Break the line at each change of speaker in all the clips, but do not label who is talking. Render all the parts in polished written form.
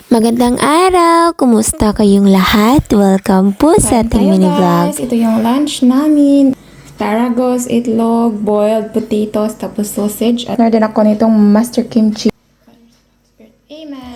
Magandang araw! Kumusta kayong lahat? Welcome po sa ating mini vlog.
Guys, ito yung lunch namin. Asparagus, itlog, boiled potatoes, tapos sausage. At meron din ako nitong master kimchi. Amen!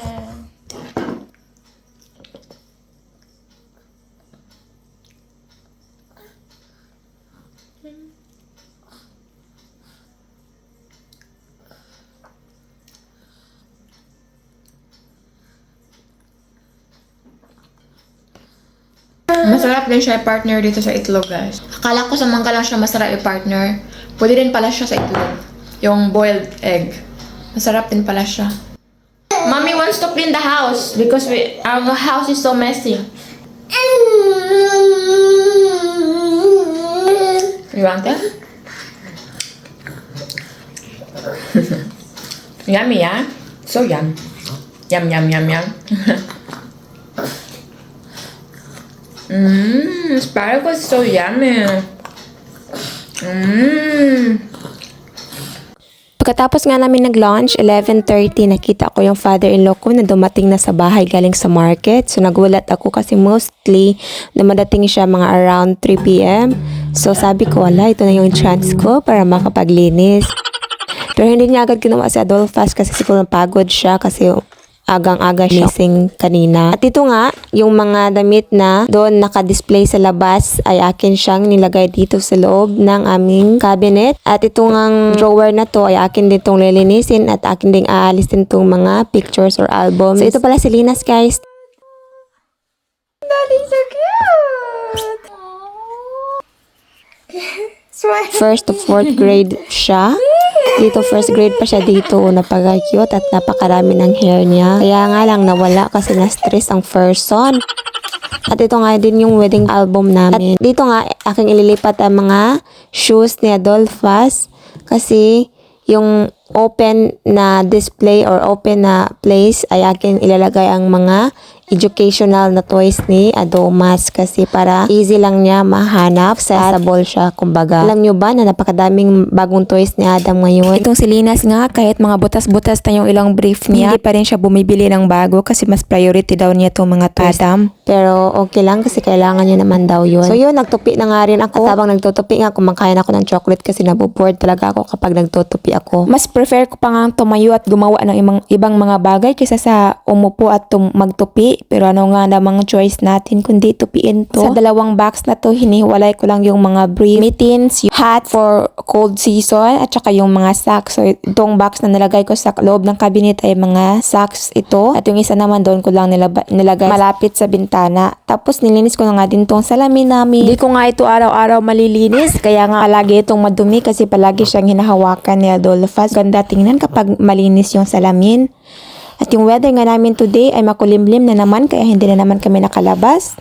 Masarap din siya i-partner dito sa itlog, guys. Akala ko sa mangga lang siya masarap i-partner. Pwede din pala siya sa itlog. Yung boiled egg. Masarap din pala siya. Mommy wants to clean the house because our house is so messy. You want it? Yummy, yeah? So yum. Yum, yum, yum, yum. Asparagus is so yummy.
Pagkatapos nga namin nag-lunch, 11:30, nakita ko yung father-in-law ko na dumating na sa bahay galing sa market. So nagulat ako kasi mostly dumadating siya mga around 3 p.m. So sabi ko, wala, ito na yung chance ko para makapaglinis. Pero hindi niya agad ginawa si Adolphus kasi siguro napagod siya kasi agang-aga siya missing kanina. At ito nga, yung mga damit na doon naka-display sa labas ay akin siyang nilagay dito sa loob ng aming cabinet. At itong drawer na to ay akin din itong lilinisin at akin din aalisin itong mga pictures or albums. So ito pala si Linas, guys.
That is so cute!
First to fourth grade siya. Dito first grade pa siya dito. Napaka-cute at napakarami ng hair niya. Kaya nga lang nawala kasi na-stress ang first son. At ito nga din yung wedding album namin. At dito nga aking ililipat ang mga shoes ni Adolphus kasi yung open na display or open na place ay akin ilalagay ang mga educational na toys ni Adomas kasi para easy lang niya mahanap sa ball siya kumbaga. Alam nyo ba na napakadaming bagong toys ni Adam ngayon? Itong si Linas nga kahit mga butas-butas na yung ilang brief niya, hindi pa rin siya bumibili ng bago kasi mas priority daw niya itong mga toys. Adam. Pero okay lang kasi kailangan niya naman daw yun. So yun, nagtupi na nga rin ako. At habang nagtutupi nga, kumakain ako ng chocolate kasi naboboard talaga ako kapag nagtutupi ako. Mas prefer ko pa nga tumayo at gumawa ng ibang mga bagay kaysa sa umupo at magtupi. Pero ano nga namang choice natin kundi tupiin to. Sa dalawang box na to, hiniwalay ko lang yung mga brief, mittens, yung hat for cold season, at saka yung mga socks. So itong box na nilagay ko sa loob ng cabinet ay mga socks ito. At yung isa naman doon ko lang nilagay malapit sa bintana. Tapos nilinis ko na nga din tong salamin namin. Hindi ko nga ito araw-araw malilinis. Kaya nga palagi itong madumi kasi palagi siyang hinahawakan ni Adolphus. Ganda tingnan kapag malinis yung salamin. At yung weather nga namin today ay makulimlim na naman kaya hindi na naman kami nakalabas.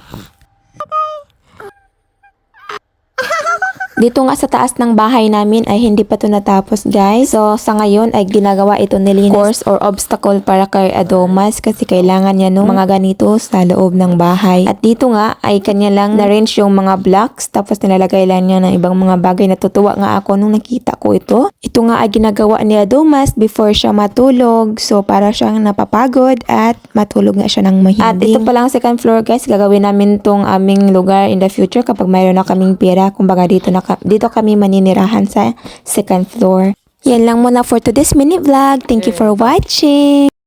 Dito nga sa taas ng bahay namin ay hindi pa ito natapos, guys. So sa ngayon ay ginagawa ito ni Linas course or obstacle para kay Adomas kasi kailangan niya nung mga ganito sa loob ng bahay. At dito nga ay kanya lang na-range yung mga blocks tapos nilalagay lang niya ng ibang mga bagay. Natutuwa nga ako nung nakita ko ito. Ito nga ay ginagawa ni Adomas before siya matulog. So para siyang napapagod at matulog nga siya ng mahimbing. At ito palang second floor, guys. Gagawin namin tong aming lugar in the future kapag mayroon na kaming pera. Kumbaga dito kami maninirahan sa second floor. Yan lang muna for today's mini vlog. Thank you for watching.